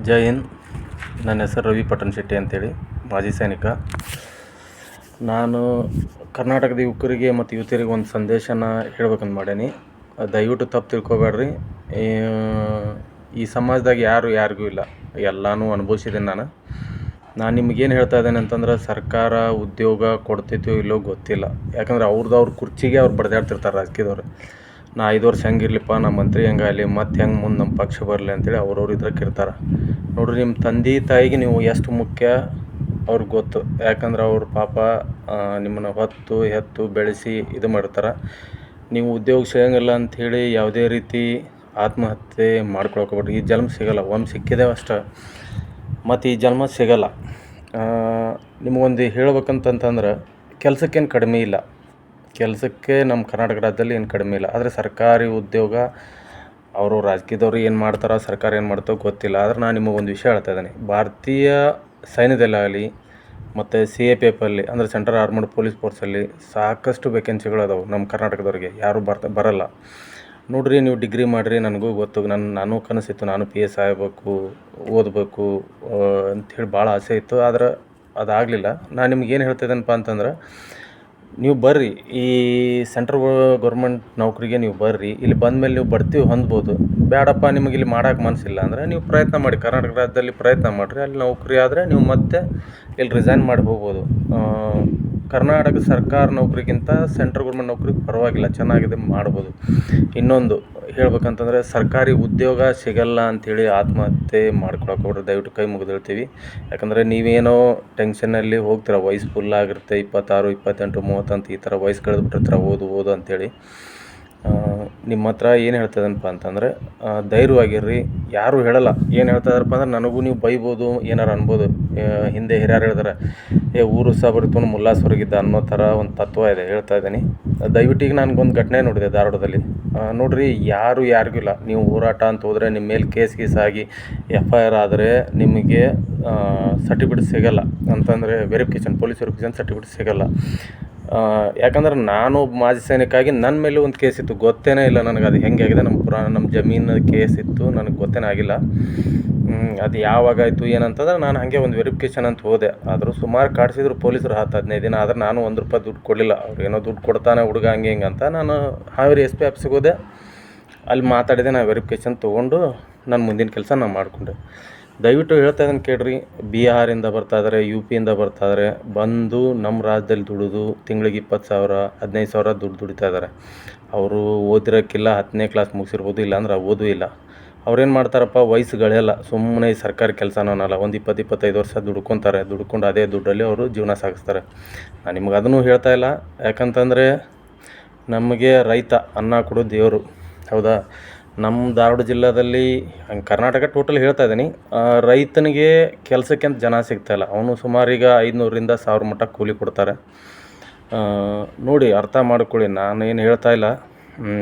ಜೈ ಹಿಂದ್. ನನ್ನ ಹೆಸರು ರವಿ ಪಟ್ಟಣ ಶೆಟ್ಟಿ ಅಂತೇಳಿ, ಮಾಜಿ ಸೈನಿಕ. ನಾನು ಕರ್ನಾಟಕದ ಯುವಕರಿಗೆ ಮತ್ತು ಯುವತಿಯರಿಗೆ ಒಂದು ಸಂದೇಶನ ಹೇಳ್ಬೇಕಂತ ಮಾಡೀನಿ. ದಯವಿಟ್ಟು ತಪ್ಪು ತಿಳ್ಕೊಬೇಡ್ರಿ. ಈ ಸಮಾಜದಾಗ ಯಾರಿಗೂ ಇಲ್ಲ, ಎಲ್ಲನೂ ಅನುಭವಿಸಿದ್ದೀನಿ ನಾನು ನಿಮಗೇನು ಹೇಳ್ತಾ ಇದ್ದೇನೆ ಅಂತಂದ್ರೆ, ಸರ್ಕಾರ ಉದ್ಯೋಗ ಕೊಡ್ತೈತೋ ಇಲ್ಲೋ ಗೊತ್ತಿಲ್ಲ. ಯಾಕಂದ್ರೆ ಅವ್ರ ಕುರ್ಚಿಗೆ ಅವ್ರು ಬಡ್ದಾಡ್ತಿರ್ತಾರೆ ರಾಜಕೀಯದವ್ರು. ನಾ 5 ವರ್ಷ ಹೆಂಗಿರ್ಲಿಪ್ಪ, ನಮ್ಮ ಮಂತ್ರಿ ಹೆಂಗಾಗಲಿ, ಮತ್ತು ಹೆಂಗೆ ಮುಂದೆ ನಮ್ಮ ಪಕ್ಷ ಬರಲಿ ಅಂತೇಳಿ ಅವ್ರವ್ರು ಇದ್ರಕ್ಕೆ ಇರ್ತಾರೆ. ನೋಡಿರಿ, ನಿಮ್ಮ ತಂದೆ ತಾಯಿಗೆ ನೀವು ಎಷ್ಟು ಮುಖ್ಯ ಅವ್ರಿಗೆ ಗೊತ್ತು. ಯಾಕಂದ್ರೆ ಅವ್ರು ಪಾಪ ನಿಮ್ಮನ್ನು ಹೊತ್ತು ಹೆತ್ತು ಬೆಳೆಸಿ ಇದು ಮಾಡ್ತಾರೆ. ನೀವು ಉದ್ಯೋಗ ಸಿಗಂಗಿಲ್ಲ ಅಂಥೇಳಿ ಯಾವುದೇ ರೀತಿ ಆತ್ಮಹತ್ಯೆ ಮಾಡ್ಕೊಳಕೋಬೇಡ್ರಿ. ಈ ಜನ್ಮ ಸಿಗೋಲ್ಲ, ಒಮ್ಮೆ ಸಿಕ್ಕಿದ್ದೇವೆ ಅಷ್ಟೇ, ಮತ್ತು ಈ ಜನ್ಮ ಸಿಗೋಲ್ಲ. ನಿಮಗೊಂದು ಹೇಳ್ಬೇಕಂತಂದ್ರೆ, ಕೆಲಸಕ್ಕೇನು ಕಡಿಮೆ ಇಲ್ಲ. ಕೆಲಸಕ್ಕೆ ನಮ್ಮ ಕರ್ನಾಟಕ ರಾಜ್ಯದಲ್ಲಿ ಏನು ಕಡಿಮೆ ಇಲ್ಲ. ಆದರೆ ಸರ್ಕಾರಿ ಉದ್ಯೋಗ ಅವರು ರಾಜಕೀಯದವ್ರು ಏನು ಮಾಡ್ತಾರೋ, ಸರ್ಕಾರ ಏನು ಮಾಡ್ತೋ ಗೊತ್ತಿಲ್ಲ. ಆದರೆ ನಾನು ನಿಮಗೊಂದು ವಿಷಯ ಹೇಳ್ತಾ ಇದ್ದೀನಿ. ಭಾರತೀಯ ಸೈನ್ಯದಲ್ಲಾಗಲಿ ಮತ್ತು CAPFಲ್ಲಿ ಅಂದರೆ ಸೆಂಟ್ರಲ್ ಆರ್ಮಡ್ ಪೊಲೀಸ್ ಫೋರ್ಸಲ್ಲಿ ಸಾಕಷ್ಟು ವೇಕೆನ್ಸಿಗಳು ಅದಾವೆ ನಮ್ಮ ಕರ್ನಾಟಕದವ್ರಿಗೆ. ಯಾರೂ ಬರಲ್ಲ. ನೋಡಿರಿ, ನೀವು ಡಿಗ್ರಿ ಮಾಡಿರಿ, ನನಗೂ ಗೊತ್ತು. ನಾನು ಕನಸಿತ್ತು, ನಾನು PS ಆಗಬೇಕು, ಓದಬೇಕು ಅಂಥೇಳಿ ಭಾಳ ಆಸೆ ಇತ್ತು. ಆದ್ರೆ ಅದಾಗಲಿಲ್ಲ. ನಾನು ನಿಮ್ಗೇನು ಹೇಳ್ತಿದ್ದೇನಪ್ಪ ಅಂತಂದ್ರೆ, ನೀವು ಬರ್ರಿ, ಈ ಸೆಂಟ್ರಲ್ ಗೌರ್ಮೆಂಟ್ ನೌಕರಿಗೆ ನೀವು ಬರ್ರಿ. ಇಲ್ಲಿ ಬಂದಮೇಲೆ ನೀವು ಬಡ್ತಿ ಹೊಂದ್ಬೋದು. ಬೇಡಪ್ಪ, ನಿಮಗೆ ಇಲ್ಲಿ ಮಾಡೋಕೆ ಮನಸ್ಸಿಲ್ಲ ಅಂದರೆ ನೀವು ಪ್ರಯತ್ನ ಮಾಡಿ, ಕರ್ನಾಟಕ ರಾಜ್ಯದಲ್ಲಿ ಪ್ರಯತ್ನ ಮಾಡಿರಿ. ಅಲ್ಲಿ ನೌಕರಿ ಆದರೆ ನೀವು ಮತ್ತೆ ಇಲ್ಲಿ ರಿಸೈನ್ ಮಾಡಿ ಹೋಗ್ಬೋದು. ಕರ್ನಾಟಕ ಸರ್ಕಾರ ನೌಕರಿಗಿಂತ ಸೆಂಟ್ರಲ್ ಗೌರ್ಮೆಂಟ್ ನೌಕರಿ ಪರವಾಗಿಲ್ಲ, ಚೆನ್ನಾಗಿದೆ, ಮಾಡ್ಬೋದು. ಇನ್ನೊಂದು ಹೇಳ್ಬೇಕಂತಂದರೆ, ಸರ್ಕಾರಿ ಉದ್ಯೋಗ ಸಿಗಲ್ಲ ಅಂಥೇಳಿ ಆತ್ಮಹತ್ಯೆ ಮಾಡ್ಕೊಳಕ್ಕೆ ಹೋಗ್ರಿ. ದಯವಿಟ್ಟು ಕೈ ಮುಗಿದು ಹೇಳ್ತೀವಿ. ಯಾಕಂದರೆ ನೀವೇನೋ ಟೆನ್ಷನ್ನಲ್ಲಿ ಹೋಗ್ತೀರ, ವಯಸ್ಸು ಫುಲ್ ಆಗಿರುತ್ತೆ, 26, 28, 30 ಅಂತ ಈ ಥರ ವಯಸ್ಸು ಕಳೆದುಬಿಟ್ಟಿರ್ತೀರ, ಓದು ಅಂಥೇಳಿ. ನಿಮ್ಮ ಹತ್ರ ಏನು ಹೇಳ್ತದನಪ್ಪ ಅಂತಂದರೆ, ಧೈರ್ಯವಾಗಿರ್ರಿ. ಯಾರೂ ಹೇಳಲ್ಲ. ಏನು ಹೇಳ್ತಾಯಿದಾರಪ್ಪ ಅಂದ್ರೆ, ನನಗೂ ನೀವು ಬೈಬೋದು, ಏನಾರು ಅನ್ಬೋದು. ಹಿಂದೆ ಹಿರಿಯರು ಹೇಳಿದಾರೆ, ಊರು ಸಾಬರಿತು ಮುಲ್ಲಾಸ್ ಹೊರಗಿದ್ದ ಅನ್ನೋ ಥರ ಒಂದು ತತ್ವ ಇದೆ. ಹೇಳ್ತಾ ಇದ್ದೀನಿ. ದಯವಿಟ್ಟು ಈಗ ನನಗೊಂದು ಘಟನೆ ನೋಡಿದೆ ಧಾರವಾಡದಲ್ಲಿ. ನೋಡಿರಿ, ಯಾರಿಗೂ ಇಲ್ಲ. ನೀವು ಹೋರಾಟ ಅಂತ ಹೋದರೆ ನಿಮ್ಮ ಮೇಲೆ ಕೇಸ್ ಆಗಿ FIR ಆದರೆ ನಿಮಗೆ ಸರ್ಟಿಫಿಕೇಟ್ ಸಿಗೋಲ್ಲ. ಅಂತಂದರೆ ಪೊಲೀಸ್ ವೆರಿಫಿಕೇಷನ್ ಸರ್ಟಿಫಿಕೇಟ್ ಸಿಗೋಲ್ಲ. ಯಾಕಂದ್ರೆ ನಾನು ಮಾಜಿ ಸೈನಿಕಾಗಿ ನನ್ನ ಮೇಲೂ ಒಂದು ಕೇಸ್ ಇತ್ತು. ಗೊತ್ತೇನೇ ಇಲ್ಲ ನನಗೆ ಅದು ಹೆಂಗೆ ಆಗಿದೆ. ನಮ್ಮ ಜಮೀನು ಕೇಸ್ ಇತ್ತು, ನನಗೆ ಗೊತ್ತೇನೇ ಆಗಿಲ್ಲ. ಅದು ಯಾವಾಗಾಯಿತು ಏನಂತಂದ್ರೆ, ನಾನು ಹಾಗೆ ಒಂದು ವೆರಿಫಿಕೇಷನ್ ಅಂತ ಹೋದೆ. ಆದರೂ ಸುಮಾರು ಕಾಡಿಸಿದ್ರು ಪೊಲೀಸರು 10-15 ದಿನ. ಆದ್ರೆ ನಾನು 1 ರೂಪಾಯಿ ದುಡ್ಡು ಕೊಡಲಿಲ್ಲ. ಅವ್ರು ಏನೋ ದುಡ್ಡು ಕೊಡ್ತಾನೆ ಹುಡುಗ ಹಂಗೆ ಹಿಂಗೆ ಅಂತ. ನಾನು ಹಾವೇರಿ SP ಆಫೀಸಿಗೆ ಹೋದೆ. ಅಲ್ಲಿ ಮಾತಾಡಿದೆ. ನಾನು ವೆರಿಫಿಕೇಷನ್ ತೊಗೊಂಡು ನನ್ನ ಮುಂದಿನ ಕೆಲಸ ನಾನು ಮಾಡಿಕೊಂಡೆ. ದಯವಿಟ್ಟು ಹೇಳ್ತಾ ಇದ್ದೀನಿ ಕೇಳಿರಿ. ಬಿಹಾರಿಂದ ಬರ್ತಾಯಿದ್ದಾರೆ, UPಯಿಂದ ಬರ್ತಾಯಿದ್ದಾರೆ, ಬಂದು ನಮ್ಮ ರಾಜ್ಯದಲ್ಲಿ ದುಡಿದು ತಿಂಗಳಿಗೆ 20,000 15,000 ದುಡಿತಾ ಇದ್ದಾರೆ. ಅವರು ಓದಿರೋಕ್ಕಿಲ್ಲ, 10ನೇ ಕ್ಲಾಸ್ ಮುಗಿಸಿರ್ಬೋದು, ಇಲ್ಲಾಂದ್ರೆ ಓದೂ ಇಲ್ಲ. ಅವ್ರೇನು ಮಾಡ್ತಾರಪ್ಪ, ವಯಸ್ಸುಗಳೆಲ್ಲ ಸುಮ್ಮನೆ ಈ ಸರ್ಕಾರಿ ಕೆಲಸನೂ ಅನ್ನಲ್ಲ, ಒಂದು 20-25 ವರ್ಷ ದುಡ್ಕೊತಾರೆ. ದುಡ್ಕೊಂಡು ಅದೇ ದುಡ್ಡಲ್ಲಿ ಅವರು ಜೀವನ ಸಾಗಿಸ್ತಾರೆ. ನಾನು ನಿಮ್ಗೆ ಅದನ್ನು ಹೇಳ್ತಾ ಇಲ್ಲ. ಯಾಕಂತಂದರೆ, ನಮಗೆ ರೈತ ಅನ್ನ ಕೊಡೋ ದೇವರು, ಹೌದಾ? ನಮ್ಮ ಧಾರವಾಡ ಜಿಲ್ಲೆಯಲ್ಲಿ, ಹಂಗೆ ಕರ್ನಾಟಕ ಟೋಟಲ್ ಹೇಳ್ತಾ ಇದ್ದೀನಿ, ರೈತನಿಗೆ ಕೆಲಸಕ್ಕೆ ಅಂತ ಜನ ಸಿಗ್ತಾಯಿಲ್ಲ. ಅವನು ಸುಮಾರು ಈಗ 500ರಿಂದ 1000 ಮಟ್ಟ ಕೂಲಿ ಕೊಡ್ತಾರೆ. ನೋಡಿ, ಅರ್ಥ ಮಾಡ್ಕೊಳ್ಳಿ. ನಾನೇನು ಹೇಳ್ತಾ ಇಲ್ಲ.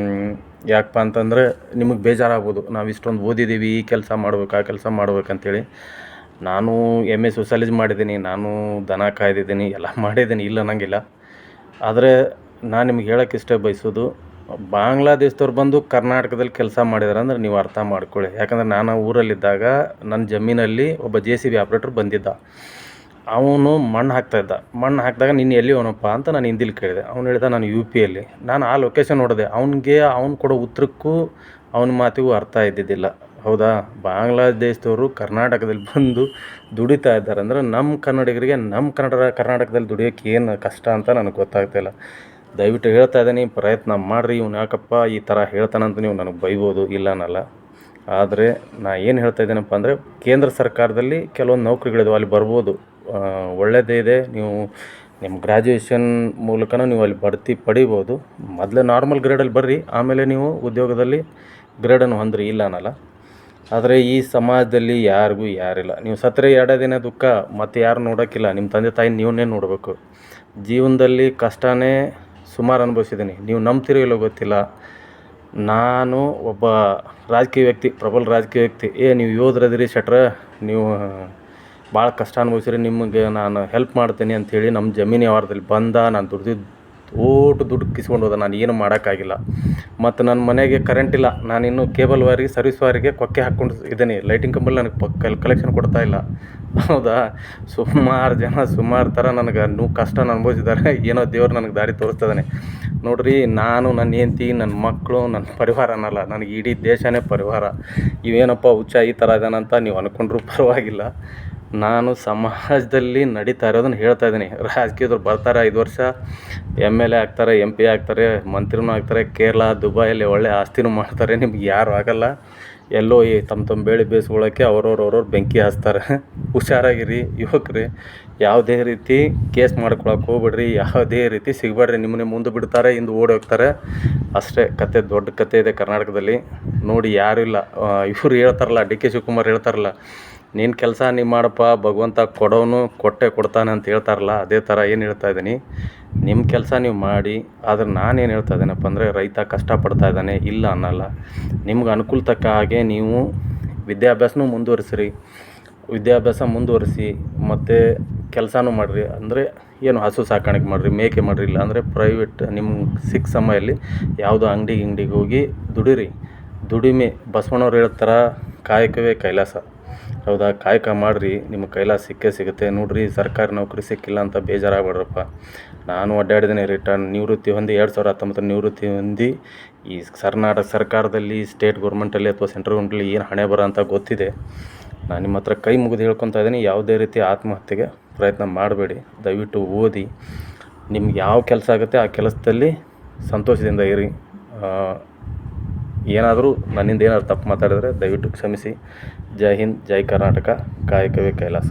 ಯಾಕಪ್ಪ ಅಂತಂದರೆ, ನಿಮಗೆ ಬೇಜಾರಾಗ್ಬೋದು. ನಾವು ಇಷ್ಟೊಂದು ಓದಿದ್ದೀವಿ, ಈ ಕೆಲಸ ಮಾಡ್ಬೇಕು, ಆ ಕೆಲಸ ಮಾಡ್ಬೇಕಂತೇಳಿ. ನಾನು MA ಸೋಷಾಲಜಿ ಮಾಡಿದ್ದೀನಿ, ನಾನು ದನ ಕಾಯ್ದಿದ್ದೀನಿ, ಎಲ್ಲ ಮಾಡಿದ್ದೀನಿ, ಇಲ್ಲ ಅನ್ನಂಗಿಲ್ಲ. ಆದರೆ ನಾನು ನಿಮ್ಗೆ ಹೇಳೋಕ್ಕೆ ಬಯಸೋದು, ಬಾಂಗ್ಲಾದೇಶದವ್ರು ಬಂದು ಕರ್ನಾಟಕದಲ್ಲಿ ಕೆಲಸ ಮಾಡಿದಾರೆ ಅಂದ್ರೆ ನೀವು ಅರ್ಥ ಮಾಡ್ಕೊಳ್ಳಿ. ಯಾಕಂದರೆ ನಾನು ಊರಲ್ಲಿದ್ದಾಗ ನನ್ನ ಜಮೀನಲ್ಲಿ ಒಬ್ಬ JCB ಆಪ್ರೇಟ್ರ್ ಬಂದಿದ್ದ. ಅವನು ಮಣ್ಣು ಹಾಕ್ತಾಯಿದ್ದ. ಮಣ್ಣು ಹಾಕಿದಾಗ ನೀನು ಎಲ್ಲಿ ಅವನಪ್ಪ ಅಂತ ನಾನು ಹಿಂದಿಲಿ ಕೇಳಿದೆ. ಅವ್ನು ಹೇಳಿದ, ನಾನು UPಯಲ್ಲಿ. ನಾನು ಆ ಲೊಕೇಶನ್ ನೋಡಿದೆ. ಅವ್ನು ಕೊಡೋ ಉತ್ತರಕ್ಕೂ ಅವನ ಮಾತಿಗೂ ಅರ್ಥ ಇದ್ದಿದ್ದಿಲ್ಲ. ಹೌದಾ? ಬಾಂಗ್ಲಾದೇಶದವರು ಕರ್ನಾಟಕದಲ್ಲಿ ಬಂದು ದುಡಿತಾ ಇದ್ದಾರೆ ಅಂದರೆ, ನಮ್ಮ ಕನ್ನಡಿಗರಿಗೆ ಕರ್ನಾಟಕದಲ್ಲಿ ದುಡಿಯೋಕ್ಕೆ ಏನು ಕಷ್ಟ ಅಂತ ನನಗೆ ಗೊತ್ತಾಗ್ತಾಯಿಲ್ಲ. ದಯವಿಟ್ಟು ಹೇಳ್ತಾ ಇದ್ದೀನಿ, ಪ್ರಯತ್ನ ಮಾಡಿರಿ. ಇವ್ನು ಯಾಕಪ್ಪ ಈ ಥರ ಹೇಳ್ತಾನಂತ ನೀವು ನನಗೆ ಬೈಬೋದು, ಇಲ್ಲ ಅನ್ನಲ್ಲ. ಆದರೆ ನಾನು ಏನು ಹೇಳ್ತಾ ಇದ್ದೀನಪ್ಪ ಅಂದರೆ, ಕೇಂದ್ರ ಸರ್ಕಾರದಲ್ಲಿ ಕೆಲವೊಂದು ನೌಕರಿಗಳಿದಾವೆ, ಅಲ್ಲಿ ಬರ್ಬೋದು. ಒಳ್ಳೆಯದೇ ಇದೆ. ನೀವು ನಿಮ್ಮ ಗ್ರ್ಯಾಜುಯೇಷನ್ ಮೂಲಕನೂ ನೀವು ಅಲ್ಲಿ ಬಡ್ತಿ ಪಡಿಬೋದು. ಮೊದಲೇ ನಾರ್ಮಲ್ ಗ್ರೇಡಲ್ಲಿ ಬರ್ರಿ, ಆಮೇಲೆ ನೀವು ಉದ್ಯೋಗದಲ್ಲಿ ಗ್ರೇಡನ್ನು ಹೊಂದ್ರಿ, ಇಲ್ಲ ಅನ್ನಲ್ಲ. ಆದರೆ ಈ ಸಮಾಜದಲ್ಲಿ ಯಾರಿಲ್ಲ. ನೀವು ಸತ್ತರೆ 2 ದಿನ ದುಃಖ, ಮತ್ತು ಯಾರು ನೋಡೋಕ್ಕಿಲ್ಲ. ನಿಮ್ಮ ತಂದೆ ತಾಯಿ ನೀವನ್ನೇ ನೋಡಬೇಕು. ಜೀವನದಲ್ಲಿ ಕಷ್ಟನೇ ಸುಮಾರು ಅನುಭವಿಸಿದ್ದೀನಿ. ನೀವು ನಂಬ್ತಿರೋ ಇಲ್ಲೋ ಗೊತ್ತಿಲ್ಲ. ನಾನು ಒಬ್ಬ ರಾಜಕೀಯ ವ್ಯಕ್ತಿ, ಪ್ರಬಲ ರಾಜಕೀಯ ವ್ಯಕ್ತಿ. ನೀವು ಯೋಧರದಿರಿ ಶೆಟ್ರ, ನೀವು ಭಾಳ ಕಷ್ಟ ಅನುಭವಿಸಿರಿ, ನಿಮಗೆ ನಾನು ಹೆಲ್ಪ್ ಮಾಡ್ತೀನಿ ಅಂಥೇಳಿ ನಮ್ಮ ಜಮೀನು ವ್ಯವಹಾರದಲ್ಲಿ ಬಂದ. ನಾನು ದುಡ್ದಿದ್ದು ಓಟು ದುಡ್ಡು ಕಿಸ್ಕೊಂಡು ಹೋದ. ನಾನು ಏನು ಮಾಡೋಕ್ಕಾಗಿಲ್ಲ. ಮತ್ತು ನನ್ನ ಮನೆಗೆ ಕರೆಂಟ್ ಇಲ್ಲ. ನಾನಿನ್ನು ಕೇಬಲ್ ವಾರಿಗೆ ಸರ್ವಿಸ್ ವಾರಿಗೆ ಕೊಕ್ಕೆ ಹಾಕ್ಕೊಂಡು ಇದ್ದೀನಿ. ಲೈಟಿಂಗ್ ಕಂಬಲ್ಲಿ ನನಗೆ ಕಲೆಕ್ಷನ್ ಕೊಡ್ತಾ ಇಲ್ಲ. ಹೌದಾ? ಸುಮಾರು ಜನ ಸುಮಾರು ಥರ ನನಗೆ ಕಷ್ಟನ ಅನುಭವಿಸಿದ್ದಾರೆ. ಏನೋ ದೇವ್ರು ನನಗೆ ದಾರಿ ತೋರಿಸ್ತಿದ್ದಾನೆ ನೋಡಿರಿ. ನಾನು, ನನ್ನ ಹೆಂಡ್ತಿ, ನನ್ನ ಮಕ್ಕಳು, ನನ್ನ ಪರಿವಾರ ಅನ್ನಲ್ಲ, ನನಗೆ ಇಡೀ ದೇಶನೇ ಪರಿವಾರ. ಇವೇನಪ್ಪ ಹುಚ್ಚ ಈ ಥರ ಇದ್ದಾನಂತ ನೀವು ಅಂದ್ಕೊಂಡ್ರೂ ಪರವಾಗಿಲ್ಲ. ನಾನು ಸಮಾಜದಲ್ಲಿ ನಡೀತಾ ಇರೋದನ್ನು ಹೇಳ್ತಾ ಇದ್ದೀನಿ. ರಾಜಕೀಯದವ್ರು ಬರ್ತಾರೆ, 5 ವರ್ಷ MLA ಆಗ್ತಾರೆ, MP ಆಗ್ತಾರೆ, ಮಂತ್ರಿನೂ ಆಗ್ತಾರೆ, ಕೇರಳ ದುಬೈಯಲ್ಲಿ ಒಳ್ಳೆ ಆಸ್ತಿನೂ ಮಾಡ್ತಾರೆ. ನಿಮ್ಗೆ ಯಾರು ಆಗಲ್ಲ. ಎಲ್ಲೋ ಈ ತಮ್ಮ ಬೇಳೆ ಬೇಯಿಸ್ಕೊಳ್ಳೋಕ್ಕೆ ಅವ್ರವ್ರು ಬೆಂಕಿ ಹಚ್ತಾರೆ. ಹುಷಾರಾಗಿರಿ ಯುವಕರೇ. ಯಾವುದೇ ರೀತಿ ಕೇಸ್ ಮಾಡ್ಕೊಳಕ್ಕೆ ಹೋಗ್ಬೇಡ್ರಿ. ಯಾವುದೇ ರೀತಿ ಸಿಗಬೇಡ್ರಿ. ನಿಮ್ಮನ್ನೇ ಮುಂದೆ ಬಿಡ್ತಾರೆ, ಹಿಂದೆ ಓಡಿ ಹೋಗ್ತಾರೆ. ಅಷ್ಟೇ ಕತೆ. ದೊಡ್ಡ ಕತೆ ಇದೆ ಕರ್ನಾಟಕದಲ್ಲಿ. ನೋಡಿ, ಯಾರೂ ಇಲ್ಲ. ಇವ್ರು ಹೇಳ್ತಾರಲ್ಲ, DK ಶಿವಕುಮಾರ್ ಹೇಳ್ತಾರಲ್ಲ, ನಿನ್ನ ಕೆಲಸ ನೀವು ಮಾಡಪ್ಪ, ಭಗವಂತ ಕೊಡೋನು ಕೊಟ್ಟೆ ಕೊಡ್ತಾನೆ ಅಂತ ಹೇಳ್ತಾರಲ್ಲ, ಅದೇ ಥರ ಏನು ಹೇಳ್ತಾ ಇದ್ದೀನಿ. ನಿಮ್ಮ ಕೆಲಸ ನೀವು ಮಾಡಿ. ಆದ್ರೆ ನಾನೇನು ಹೇಳ್ತಾ ಇದ್ದೀನಪ್ಪ ಅಂದರೆ, ರೈತ ಕಷ್ಟಪಡ್ತಾ ಇದ್ದಾನೆ, ಇಲ್ಲ ಅನ್ನಲ್ಲ. ನಿಮ್ಗೆ ಅನುಕೂಲ ತಕ್ಕ ಹಾಗೆ ನೀವು ವಿದ್ಯಾಭ್ಯಾಸನೂ ಮುಂದುವರಿಸಿ ಮತ್ತು ಕೆಲಸನೂ ಮಾಡಿರಿ. ಅಂದರೆ ಏನು ಹಸು ಸಾಕಾಣಿಕೆ ಮಾಡಿರಿ, ಮೇಕೆ ಮಾಡಿರಿ. ಇಲ್ಲ ಅಂದರೆ ಪ್ರೈವೇಟ್ ನಿಮ್ಗೆ ಸಿಕ್ಕ ಸಮಯದಲ್ಲಿ ಯಾವುದೋ ಅಂಗಡಿಗೆ ಹೋಗಿ ದುಡಿರಿ. ದುಡಿಮೆ ಬಸವಣ್ಣವ್ರು ಹೇಳ್ತಾರ, ಕಾಯಕವೇ ಕೈಲಾಸ. ಹೌದಾ? ಕಾಯಕ ಮಾಡಿರಿ, ನಿಮಗೆ ಕೈಲಾಸ ಸಿಕ್ಕೇ ಸಿಗುತ್ತೆ. ನೋಡಿರಿ, ಸರ್ಕಾರಿ ನೌಕರಿ ಸಿಕ್ಕಿಲ್ಲ ಅಂತ ಬೇಜಾರಾಗಬೇಡ್ರಪ್ಪ. ನಾನು ಅಡ್ಡಾಡಿದ್ದೀನಿ. ನಿವೃತ್ತಿ ಹೊಂದಿ 2019 ನಿವೃತ್ತಿ ಹೊಂದಿ ಈ ಕರ್ನಾಟಕ ಸರ್ಕಾರದಲ್ಲಿ, ಸ್ಟೇಟ್ ಗೌರ್ಮೆಂಟಲ್ಲಿ ಅಥವಾ ಸೆಂಟ್ರಲ್ ಗೌರ್ಮೆಂಟಲ್ಲಿ ಏನು ಹಣೆ ಬರ ಅಂತ ಗೊತ್ತಿದೆ. ನಾನು ನಿಮ್ಮ ಹತ್ರ ಕೈ ಮುಗಿದು ಹೇಳ್ಕೊತಾ ಇದ್ದೀನಿ, ಯಾವುದೇ ರೀತಿ ಆತ್ಮಹತ್ಯೆಗೆ ಪ್ರಯತ್ನ ಮಾಡಬೇಡಿ. ದಯವಿಟ್ಟು ಓದಿ. ನಿಮ್ಗೆ ಯಾವ ಕೆಲಸ ಆಗುತ್ತೆ ಆ ಕೆಲಸದಲ್ಲಿ ಸಂತೋಷದಿಂದ ಇರಿ. ಏನಾದರೂ ನನ್ನಿಂದ ಏನಾದ್ರು ತಪ್ಪು ಮಾತಾಡಿದರೆ ದಯವಿಟ್ಟು ಕ್ಷಮಿಸಿ. ಜೈ ಹಿಂದ್, ಜೈ ಕರ್ನಾಟಕ. ಕಾಯಕವೇ ಕೈಲಾಸ.